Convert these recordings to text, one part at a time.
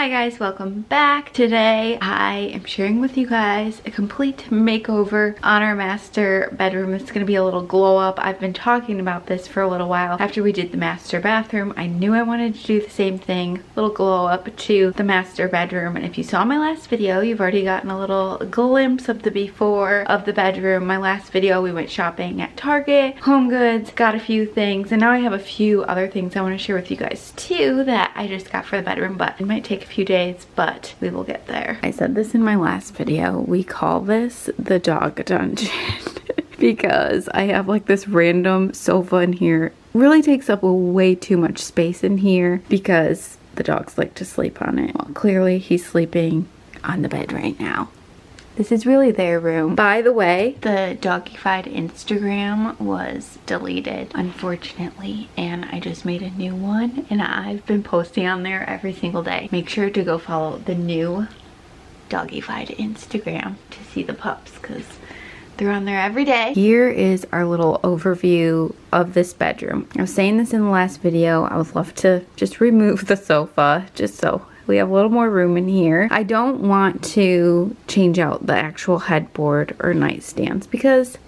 Hi guys, welcome back. Today I am sharing with you guys a complete makeover on our master bedroom. It's gonna be a little glow up. I've been talking about this for a little while. After we did the master bathroom, I knew I wanted to do the same thing, little glow up to the master bedroom. And if you saw my last video, you've already gotten a little glimpse of the before of the bedroom. My last video, we went shopping at Target, Home Goods, got a few things, and now I have a few other things I want to share with you guys too that I just got for the bedroom, but it might take a few days, but we will get there. I said this in my last video, we call this the dog dungeon because I have like this random sofa in here. Really takes up way too much space in here because the dogs like to sleep on it. Well, clearly he's sleeping on the bed right now. This is really their room. By the way, the Abbyefied Instagram was deleted, unfortunately, and I just made a new one, and I've been posting on there every single day. Make sure to go follow the new Abbyefied Instagram to see the pups, because they're on there every day. Here is our little overview of this bedroom. I was saying this in the last video, I would love to just remove the sofa, just so we have a little more room in here. I don't want to change out the actual headboard or nightstands because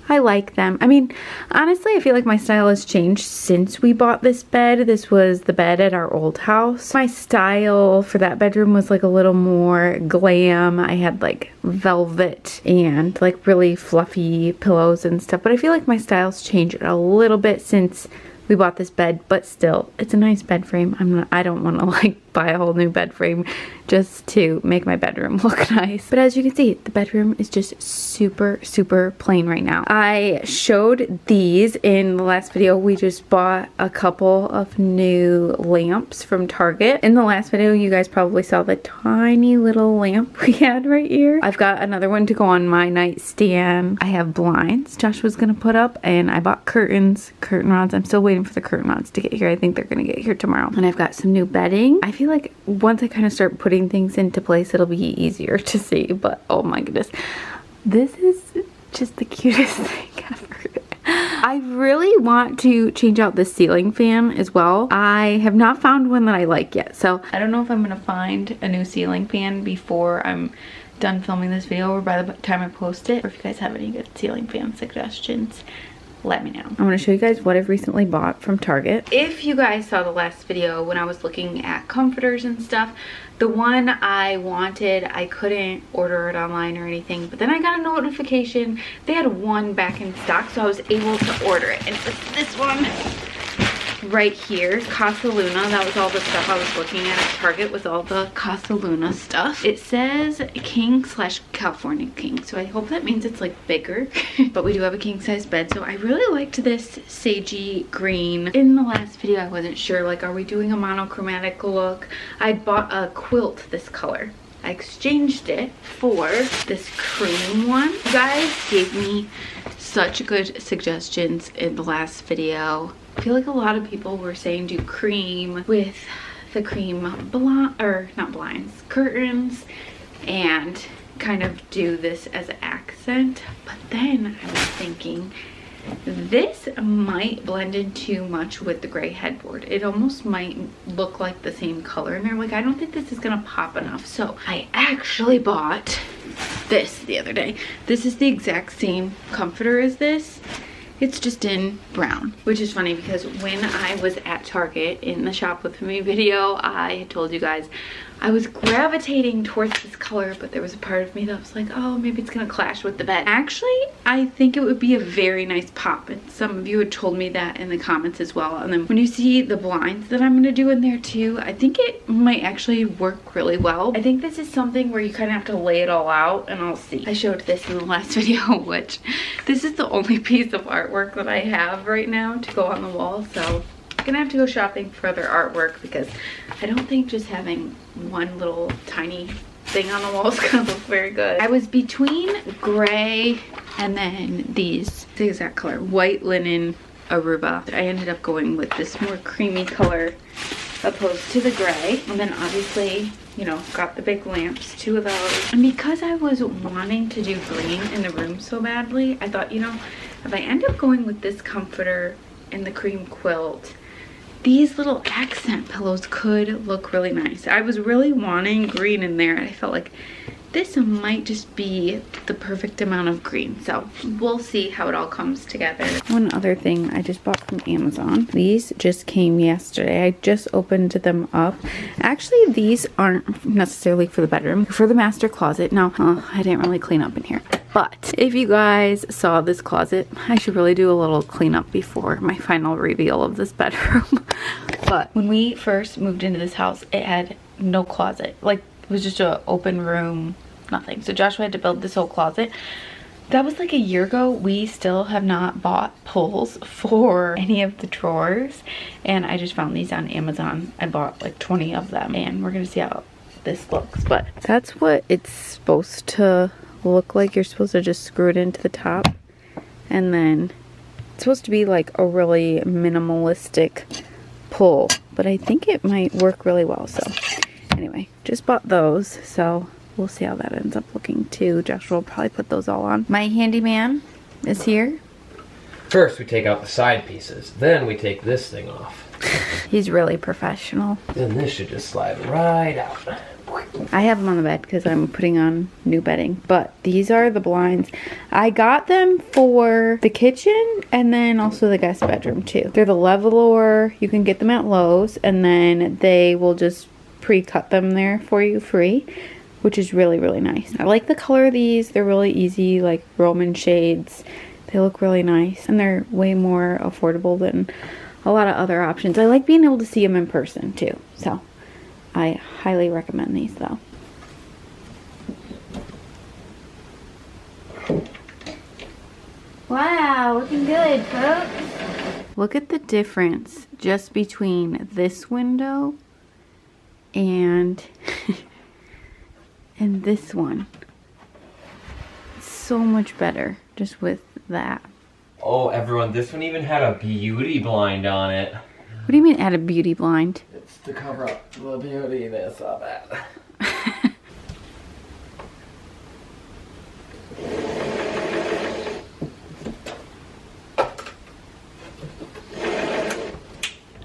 I like them. I mean, honestly, I feel like my style has changed since we bought this bed. This was the bed at our old house. My style for that bedroom was like a little more glam. I had like velvet and like really fluffy pillows and stuff, but I feel like my style's changed a little bit since we bought this bed, but still, it's a nice bed frame. I don't want to like buy a whole new bed frame just to make my bedroom look nice. But as you can see, the bedroom is just super, super plain right now. I showed these in the last video. We just bought a couple of new lamps from Target. In the last video, you guys probably saw the tiny little lamp we had right here. I've got another one to go on my nightstand. I have blinds Josh was gonna put up, and I bought curtain rods. I'm still waiting for the curtain rods to get here. I think they're gonna get here tomorrow. And I've got some new bedding. I feel like once I kind of start putting things into place, it'll be easier to see, but oh my goodness, this is just the cutest thing ever. I really want to change out the ceiling fan as well. I have not found one that I like yet, so I don't know if I'm gonna find a new ceiling fan before I'm done filming this video or by the time I post it, or if you guys have any good ceiling fan suggestions, let me know. I'm going to show you guys what I've recently bought from Target. If you guys saw the last video when I was looking at comforters and stuff, the one I wanted, I couldn't order it online or anything, but then I got a notification they had one back in stock, so I was able to order it, and it's this one right here, Casa Luna. That was all the stuff I was looking at Target, was all the Casa Luna stuff. It says king / California king, so I hope that means it's like bigger. But we do have a king size bed, so I really liked this sagey green. In the last video, I wasn't sure, like, are we doing a monochromatic look? I bought a quilt this color. I exchanged it for this cream one. You guys gave me such good suggestions in the last video. I feel like a lot of people were saying do cream with the cream not blinds, curtains, and kind of do this as an accent. But then I was thinking this might blend in too much with the gray headboard. It almost might look like the same color, and they're like, I don't think this is gonna pop enough. So I actually bought this the other day. This is the exact same comforter as this. It's just in brown, which is funny because when I was at Target in the shop with me video, I had told you guys I was gravitating towards this color, but there was a part of me that was like, oh, maybe it's gonna clash with the bed. Actually, I think it would be a very nice pop, and some of you had told me that in the comments as well. And then when you see the blinds that I'm gonna do in there too, I think it might actually work really well. I think this is something where you kind of have to lay it all out, and I'll see. I showed this in the last video, which this is the only piece of artwork that I have right now to go on the wall, so I'm gonna have to go shopping for other artwork because I don't think just having one little tiny thing on the wall is gonna look very good. I was between gray and then these, the exact color, white linen Aruba. I ended up going with this more creamy color opposed to the gray, and then obviously, you know, got the big lamps, 2 of those. And because I was wanting to do green in the room so badly, I thought, you know, if I end up going with this comforter and the cream quilt, these little accent pillows could look really nice. I was really wanting green in there, and I felt like this might just be the perfect amount of green. So we'll see how it all comes together. One other thing I just bought from Amazon. These just came yesterday. I just opened them up. Actually, these aren't necessarily for the bedroom, for the master closet. No, I didn't really clean up in here. But if you guys saw this closet, I should really do a little cleanup before my final reveal of this bedroom. But when we first moved into this house, it had no closet. Like, it was just an open room, nothing. So Joshua had to build this whole closet. That was like a year ago. We still have not bought pulls for any of the drawers. And I just found these on Amazon. I bought like 20 of them. And we're going to see how this looks. But that's what it's supposed to look like. You're supposed to just screw it into the top. And then it's supposed to be like a really minimalistic pull. But I think it might work really well. So anyway, just bought those, so we'll see how that ends up looking too. Joshua will probably put those all on. My handyman is here. First we take out the side pieces, then we take this thing off. He's really professional. Then this should just slide right out. I have them on the bed because I'm putting on new bedding, but these are the blinds. I got them for the kitchen and then also the guest bedroom too. They're the leveler. You can get them at Lowe's, and then they will just pre-cut them there for you free, which is really, really nice. I like the color of these. They're really easy, like Roman shades. They look really nice, and they're way more affordable than a lot of other options. I like being able to see them in person too, so I highly recommend these though. Wow, looking good, folks. Look at the difference just between this window and and this one. It's so much better just with that. Oh, everyone, this one even had a beauty blind on it. What do you mean add a beauty blind? It's to cover up the beautiness of it.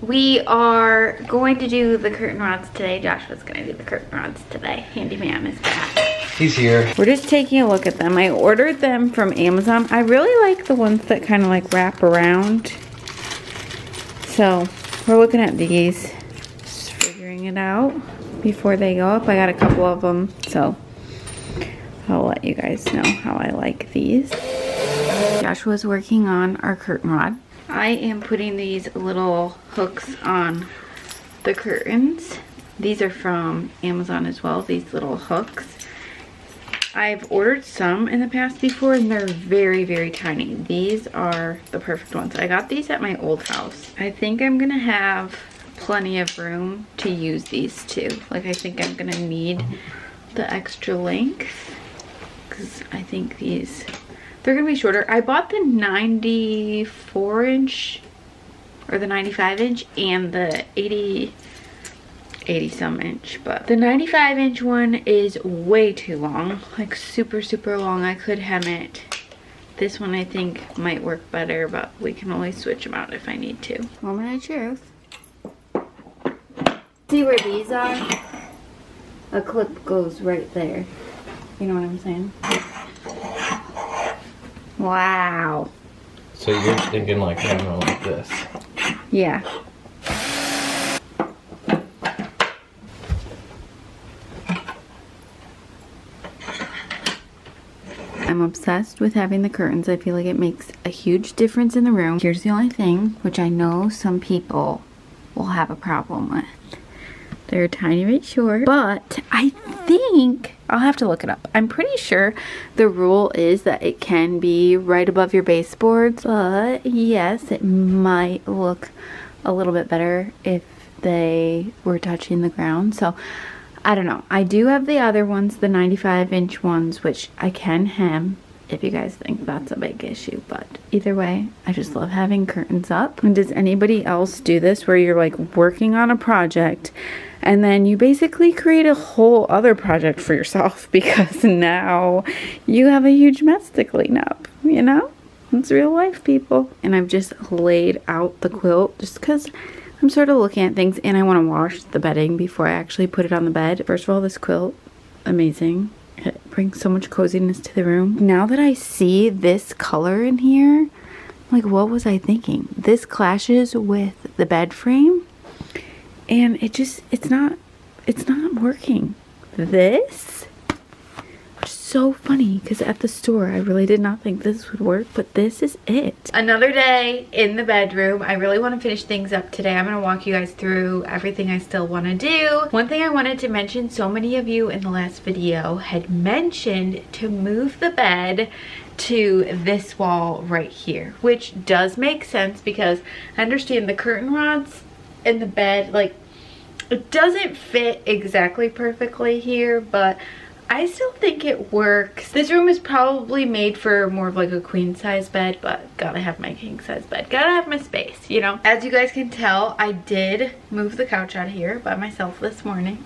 We are going to do the curtain rods today. Joshua's going to do the curtain rods today. Handyman is back. He's here. We're just taking a look at them. I ordered them from Amazon. I really like the ones that kind of like wrap around. So we're looking at these, just figuring it out before they go up. I got a couple of them, so I'll let you guys know how I like these. Joshua's working on our curtain rod. I am putting these little hooks on the curtains. These are from Amazon as well, these little hooks. I've ordered some in the past before, and they're very, very tiny. These are the perfect ones. I got these at my old house. I think I'm gonna have plenty of room to use these too. Like, I think I'm gonna need the extra length, because I think these, they're gonna be shorter. I bought the 94 inch or the 95 inch and the 80 some inch, but the 95 inch one is way too long, like super, super long. I could hem it. This one I think might work better, but we can always switch them out if I need to. Moment of truth. See where these are? A clip goes right there. You know what I'm saying? Wow. So you're thinking like, I don't know, like this. Yeah. I'm obsessed with having the curtains. I feel like it makes a huge difference in the room. Here's the only thing, which I know some people will have a problem with. They're a tiny bit short, but I think, I'll have to look it up. I'm pretty sure the rule is that it can be right above your baseboards, but yes, it might look a little bit better if they were touching the ground. So I don't know. I do have the other ones, the 95 inch ones, which I can hem if you guys think that's a big issue. But either way, I just love having curtains up. And does anybody else do this where you're like working on a project and then you basically create a whole other project for yourself because now you have a huge mess to clean up, you know? It's real life, people. And I've just laid out the quilt just because I'm sort of looking at things, and I want to wash the bedding before I actually put it on the bed. First of all, this quilt, amazing. It brings so much coziness to the room. Now that I see this color in here, like, what was I thinking? This clashes with the bed frame, and it's not working. This, which is so funny because at the store I really did not think this would work, but this is it. Another day in the bedroom. I really want to finish things up today. I'm going to walk you guys through everything I still want to do. One thing I wanted to mention, so many of you in the last video had mentioned to move the bed to this wall right here, which does make sense because I understand the curtain rods in the bed, like, it doesn't fit exactly perfectly here, but I still think it works. This room is probably made for more of like a queen size bed, but gotta have my king size bed. Gotta have my space, you know? As you guys can tell, I did move the couch out of here by myself this morning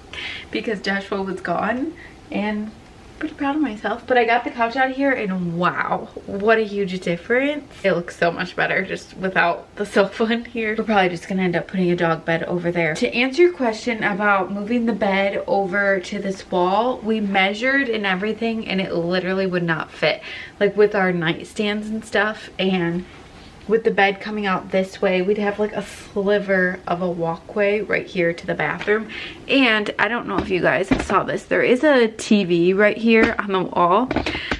because Joshua was gone, and pretty proud of myself. But I got the couch out of here, and wow, what a huge difference. It looks so much better just without the sofa in here. We're probably just gonna end up putting a dog bed over there. To answer your question about moving the bed over to this wall, we measured and everything, and it literally would not fit, like with our nightstands and stuff. And with the bed coming out this way, we'd have like a sliver of a walkway right here to the bathroom. And I don't know if you guys saw this, there is a TV right here on the wall.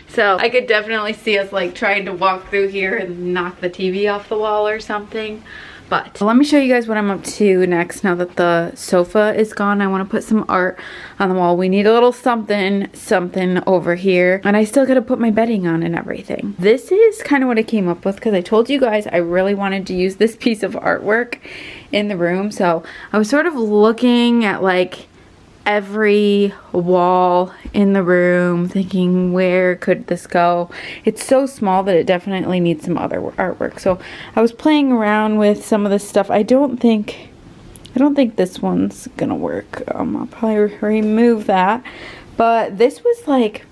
So I could definitely see us like trying to walk through here and knock the TV off the wall or something. But let me show you guys what I'm up to next now that the sofa is gone. I want to put some art on the wall. We need a little something over here. And I still got to put my bedding on and everything. This is kind of what I came up with because I told you guys I really wanted to use this piece of artwork in the room. So I was sort of looking at like every wall in the room, thinking where could this go. It's so small that it definitely needs some other artwork. So I was playing around with some of this stuff. I don't think this one's gonna work. I'll probably remove that. But this was like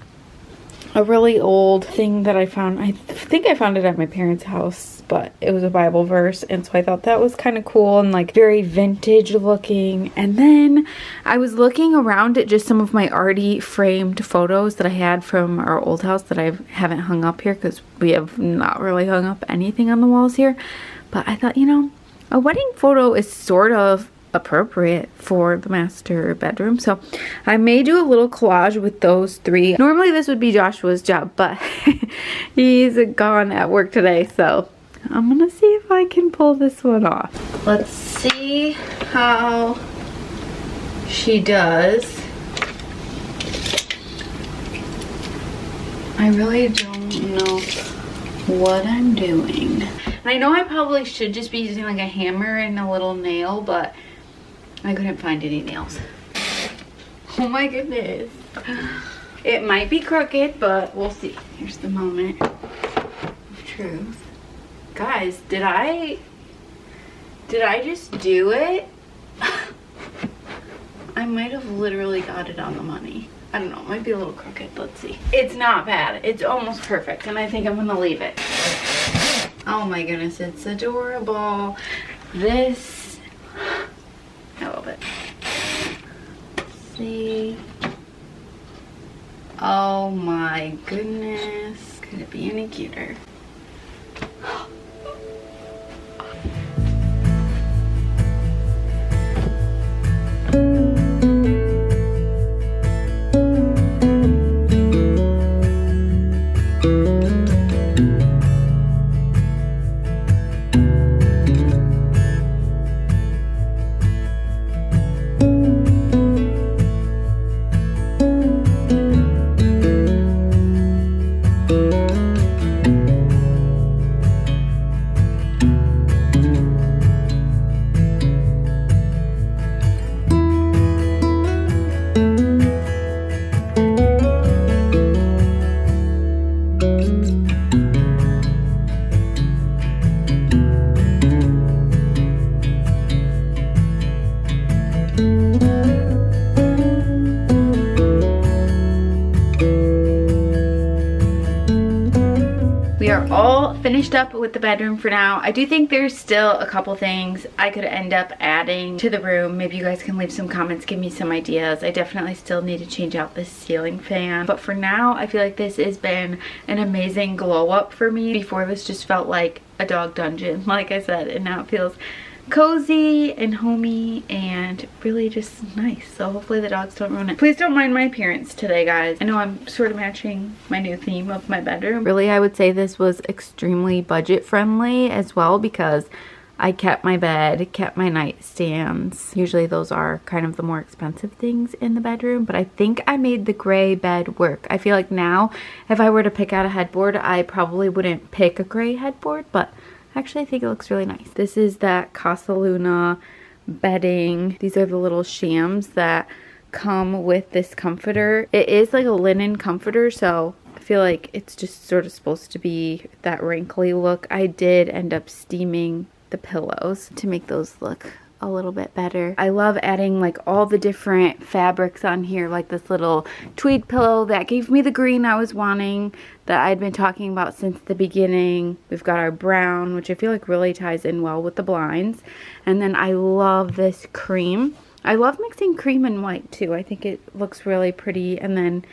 a really old thing that I found. I think I found it at my parents' house, but it was a Bible verse, and so I thought that was kind of cool and like very vintage looking. And then I was looking around at just some of my already framed photos that I had from our old house that I haven't hung up here because we have not really hung up anything on the walls here. But I thought, you know, a wedding photo is sort of appropriate for the master bedroom, so I may do a little collage with those three. Normally this would be Joshua's job, but he's gone at work today, so I'm gonna see if I can pull this one off. Let's see how she does. I really don't know what I'm doing. And I know I probably should just be using like a hammer and a little nail, but I couldn't find any nails. Oh my goodness. It might be crooked, but we'll see. Here's the moment of truth. Guys, did I just do it? I might have literally got it on the money. I don't know, it might be a little crooked. Let's see. It's not bad. It's almost perfect, and I think I'm gonna leave it. Oh my goodness, it's adorable. This, I love it. Let's see. Oh my goodness. Could it be any cuter? finished up with the bedroom for now. I do think there's still a couple things I could end up adding to the room. Maybe you guys can leave some comments, give me some ideas. I definitely still need to change out this ceiling fan. But for now, I feel like this has been an amazing glow up for me. Before, this just felt like a dog dungeon, like I said, and now it feels cozy and homey and really just nice. So hopefully the dogs don't ruin it. Please don't mind my appearance today, guys. I know I'm sort of matching my new theme of my bedroom. Really, I would say this was extremely budget friendly as well, because I kept my bed, kept my nightstands. Usually those are kind of the more expensive things in the bedroom, but I think I made the gray bed work. I feel like now if I were to pick out a headboard, I probably wouldn't pick a gray headboard, but actually, I think it looks really nice. This is that Casa Luna bedding. These are the little shams that come with this comforter. It is like a linen comforter, so I feel like it's just sort of supposed to be that wrinkly look. I did end up steaming the pillows to make those look a little bit better. I love adding like all the different fabrics on here, like this little tweed pillow that gave me the green I was wanting, that I'd been talking about since the beginning. We've got our brown, which I feel like really ties in well with the blinds. And then I love this cream. I love mixing cream and white too. I think it looks really pretty. And then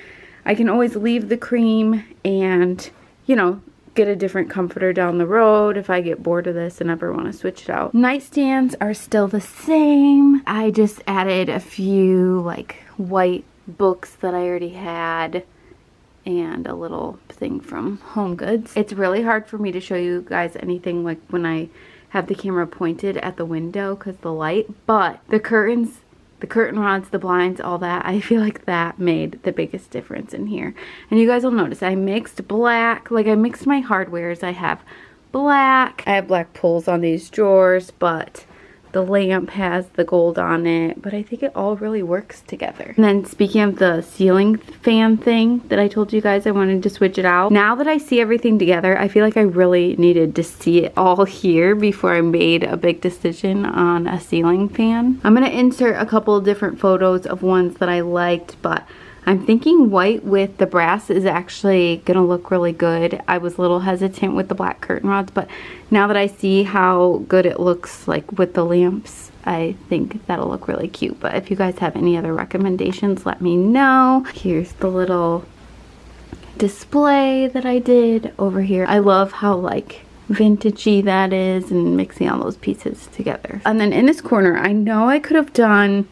I can always leave the cream and, you know, get a different comforter down the road if I get bored of this and ever want to switch it out. Nightstands are still the same. I just added a few like white books that I already had and a little thing from Home Goods. It's really hard for me to show you guys anything like when I have the camera pointed at the window because the light, but the curtains, the curtain rods, the blinds, all that, I feel like that made the biggest difference in here. And you guys will notice I mixed black, like I mixed my hardwares. I have black, I have black pulls on these drawers, but the lamp has the gold on it, but I think it all really works together. And then speaking of the ceiling fan thing that I told you guys I wanted to switch it out, now that I see everything together, I feel like I really needed to see it all here before I made a big decision on a ceiling fan. I'm gonna insert a couple of different photos of ones that I liked, but I'm thinking white with the brass is actually gonna look really good. I was a little hesitant with the black curtain rods, but now that I see how good it looks like with the lamps, I think that'll look really cute. But if you guys have any other recommendations, let me know. Here's the little display that I did over here. I love how like vintagey that is and mixing all those pieces together. And then in this corner, I know I could have done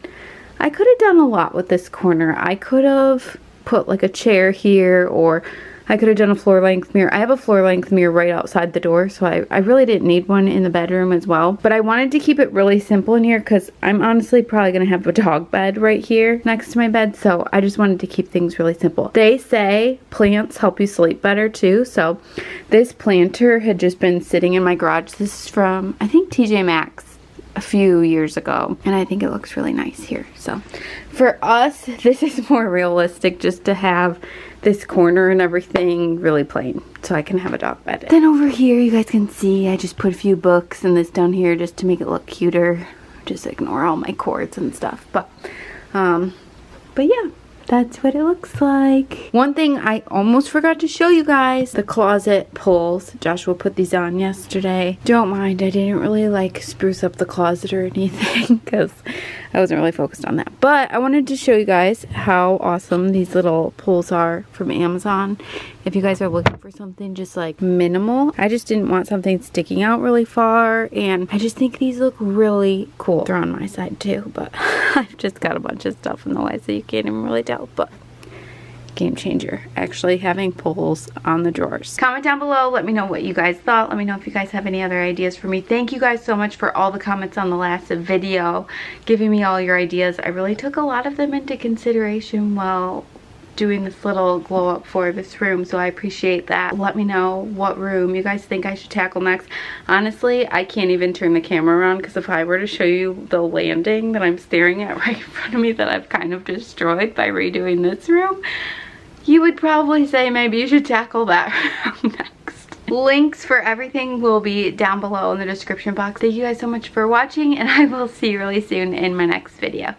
a lot with this corner. I could have put like a chair here, or I could have done a floor length mirror. I have a floor length mirror right outside the door, so I really didn't need one in the bedroom as well. But I wanted to keep it really simple in here because I'm honestly probably going to have a dog bed right here next to my bed, so I just wanted to keep things really simple. They say plants help you sleep better too, so this planter had just been sitting in my garage. This is from, I think, TJ Maxx a few years ago, and I think it looks really nice here. So for us, this is more realistic, just to have this corner and everything really plain so I can have a dog bed. Then over here you guys can see I just put a few books and this down here just to make it look cuter. Just ignore all my cords and stuff, but yeah, that's what it looks like. One thing I almost forgot to show you guys, the closet pulls. Joshua put these on yesterday. Don't mind, I didn't really like spruce up the closet or anything because I wasn't really focused on that. But I wanted to show you guys how awesome these little pulls are from Amazon. If you guys are looking for something just like minimal, I just didn't want something sticking out really far, and I just think these look really cool. They're on my side too, but I've just got a bunch of stuff in the way so you can't even really tell, but game changer actually having pulls on the drawers. Comment down below, let me know what you guys thought. Let me know if you guys have any other ideas for me. Thank you guys so much for all the comments on the last video, giving me all your ideas. I really took a lot of them into consideration while doing this little glow up for this room, so I appreciate that. Let me know what room you guys think I should tackle next. Honestly, I can't even turn the camera around because if I were to show you the landing that I'm staring at right in front of me that I've kind of destroyed by redoing this room, you would probably say maybe you should tackle that room next. Links for everything will be down below in the description box. Thank you guys so much for watching, and I will see you really soon in my next video.